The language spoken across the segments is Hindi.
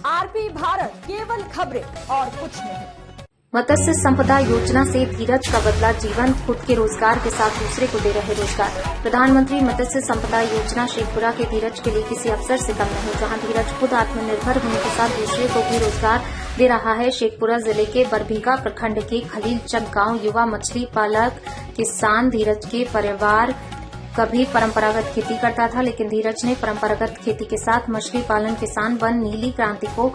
आरपी भारत, केवल खबरें और कुछ नहीं। मत्स्य संपदा योजना से धीरज का बदला जीवन, खुद के रोजगार के साथ दूसरे को दे रहे रोजगार। प्रधानमंत्री मत्स्य संपदा योजना शेखपुरा के धीरज के लिए किसी अफसर से कम नहीं, जहां धीरज खुद आत्मनिर्भर होने के साथ दूसरे को भी रोजगार दे रहा है। शेखपुरा जिले के बरबीघा प्रखंड के खलीलचक गांव युवा मछली पालक किसान धीरज के परिवार कभी परंपरागत खेती करता था, लेकिन धीरज ने परंपरागत खेती के साथ मछली पालन किसान बन नीली क्रांति को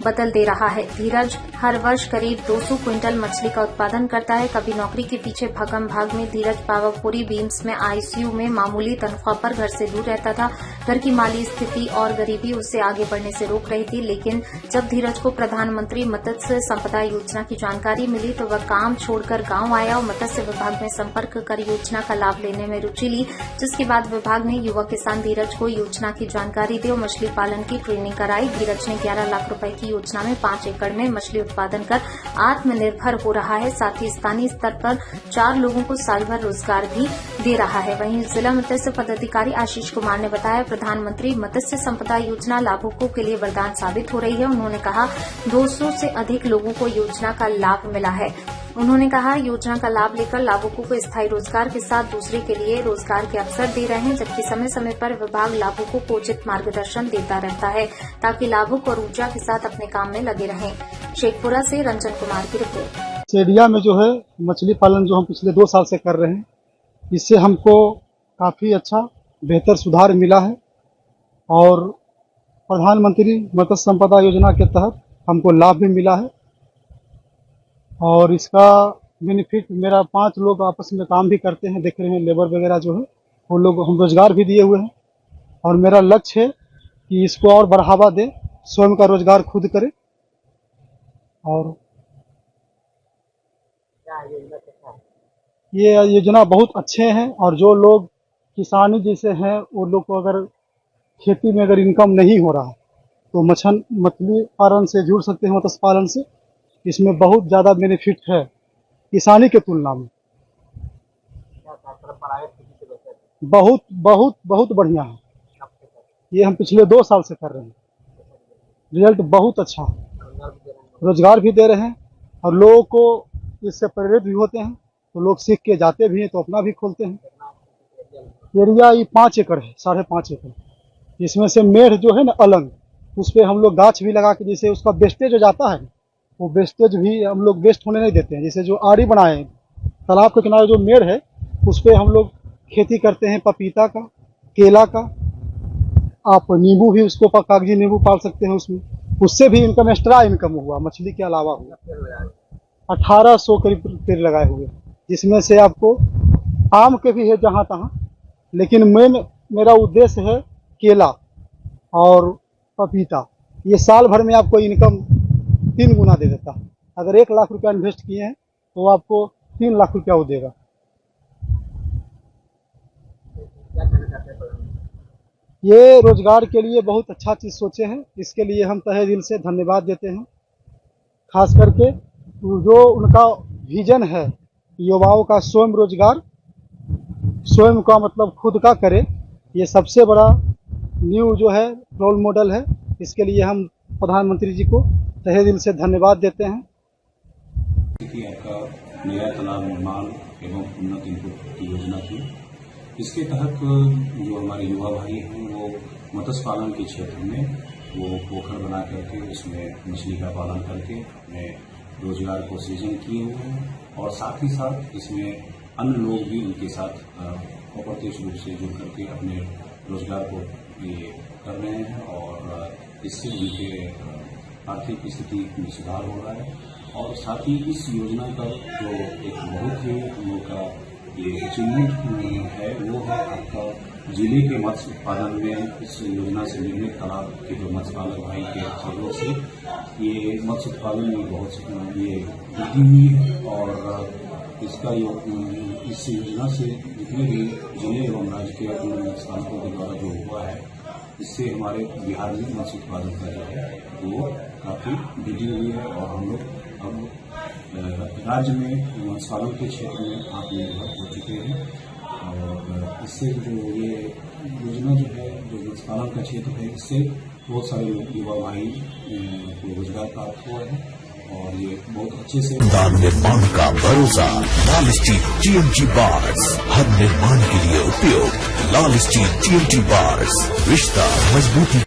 बदल दे रहा है। धीरज हर वर्ष करीब 200 क्विंटल मछली का उत्पादन करता है। कभी नौकरी के पीछे भागम भाग में धीरज पावापुरी बीम्स में आईसीयू में मामूली तनख्वाह पर घर से दूर रहता था। घर की माली स्थिति और गरीबी उसे आगे बढ़ने से रोक रही थी, लेकिन जब धीरज को प्रधानमंत्री मत्स्य संपदा योजना की जानकारी मिली तो वह काम छोड़कर गांव आया और मत्स्य विभाग में संपर्क कर योजना का लाभ लेने में रुचि ली, जिसके बाद विभाग ने युवा किसान धीरज को योजना की जानकारी दी और मछली पालन की ट्रेनिंग कराई। धीरज ने 11 लाख रुपए की योजना में 5 एकड़ में मछली उत्पादन कर आत्मनिर्भर हो रहा है। साथ ही स्थानीय स्तर पर 4 लोगों को साल भर रोजगार भी दे रहा है। वहीं जिला मत्स्य पदाधिकारी आशीष कुमार ने बताया, प्रधानमंत्री मत्स्य संपदा योजना लाभुकों के लिए वरदान साबित हो रही है। उन्होंने कहा 200 से अधिक लोगों को योजना का लाभ मिला है। उन्होंने कहा योजना का लाभ लेकर लाभुकों को स्थायी रोजगार के साथ दूसरे के लिए रोजगार के अवसर दे रहे हैं, जबकि समय समय पर विभाग लाभुकों को उचित मार्गदर्शन देता रहता है ताकि लाभुक और ऊर्जा के साथ अपने काम में लगे रहें। शेखपुरा से रंजन कुमार की रिपोर्ट। इस एरिया में जो है मछली पालन जो हम पिछले 2 साल से कर रहे हैं, इससे हमको काफी अच्छा बेहतर सुधार मिला है और प्रधानमंत्री मत्स्य संपदा योजना के तहत हमको लाभ भी मिला है और इसका बेनिफिट मेरा 5 लोग आपस में काम भी करते हैं, देख रहे हैं लेबर वगैरह जो है वो लोग हम रोजगार भी दिए हुए हैं और मेरा लक्ष्य है कि इसको और बढ़ावा दें, स्वयं का रोजगार खुद करें। और ये योजना बहुत अच्छे हैं और जो लोग किसानी जैसे हैं वो लोग को अगर खेती में अगर इनकम नहीं हो रहा है तो मछली पालन से जुड़ सकते हैं, मत्स्य पालन से। इसमें बहुत ज्यादा बेनिफिट है किसानी के तुलना में। बहुत बहुत बहुत बढ़िया है। ये हम पिछले 2 साल से कर रहे हैं, रिजल्ट बहुत अच्छा है। रोजगार भी दे रहे हैं और लोगों को इससे प्रेरित भी होते हैं, तो लोग सीख के जाते भी हैं तो अपना भी खोलते हैं। एरिया ये 5 एकड़ है, 5.5 एकड़। इसमें से मेढ़ जो है ना अलग, उस पर हम लोग गाछ भी लगा के, जैसे उसका वेस्टेज हो जाता है वो वेस्टेज भी हम लोग वेस्ट होने नहीं देते हैं। जैसे जो आड़ी बनाए हैं तालाब के किनारे जो मेड़ है उस पर हम लोग खेती करते हैं, पपीता का, केला का। आप नींबू भी उसको कागजी नींबू पाल सकते हैं उसमें, उससे भी इनकम एक्स्ट्रा इनकम हुआ, मछली के अलावा हुआ। 1800 करीब पेड़ लगाए हुए, जिसमें से आपको आम के भी है जहाँ तहाँ, लेकिन मेरा उद्देश्य है केला और पपीता। ये साल भर में आपको इनकम 3 गुना दे देता है। अगर 1 लाख रुपया इन्वेस्ट किए हैं तो आपको 3 लाख रुपया वो देगा। ये रोजगार के लिए बहुत अच्छा चीज सोचे हैं, इसके लिए हम तहे दिल से धन्यवाद देते हैं। खास करके जो उनका विजन है युवाओं का स्वयं रोजगार, स्वयं का मतलब खुद का करे, ये सबसे बड़ा न्यू जो है रोल मॉडल है। इसके लिए हम प्रधानमंत्री जी को तहे दिल से धन्यवाद देते हैं। आपका नया तालाब निर्माण एवं उन्नत इनपुट की योजना थी। इसके तहत जो हमारे युवा भाई हैं वो मत्स्य पालन के क्षेत्र में वो पोखर बना करके उसमें मछली का पालन करके अपने रोजगार को सृजन किए हुए हैं और साथ ही साथ इसमें अन्य लोग भी उनके साथ अप्रत्यक्ष रूप से जुड़ करके अपने रोजगार को ये कर रहे हैं और इससे उनके आर्थिक स्थिति में सुधार हो रहा है। और साथ ही इस योजना का जो एक बहुत ही हम लोग का ये अचीवमेंट है वो है आपका जिले के मत्स्य उत्पादन में इस योजना से निर्मित तालाब के जो मत्स्य पालक भाई के सहयोग से ये मत्स्य उत्पादन में बहुत ये वृद्धि हुई है और इसका इस योजना से जितने भी जिले एवं राज्य के अपने मत्स्य पालकों के द्वारा जो हुआ है, इससे हमारे बिहार में मत्स्य उत्पादन का जो है वो काफी वृद्धि हुई है और हम लोग अब राज्य में मत्स्य पालन के क्षेत्र में आत्मनिर्भर हो चुके हैं। और इससे जो ये योजना जो है, जो मत्स्य पालन का क्षेत्र है, इससे बहुत सारे युवा भाई को रोजगार प्राप्त हुआ है और ये बहुत अच्छे से निर्माण का भरोसा लाल स्टील TMT बार्स, हर निर्माण के लिए उपयोग लाल स्टील TMT बार्स, रिश्ता मजबूती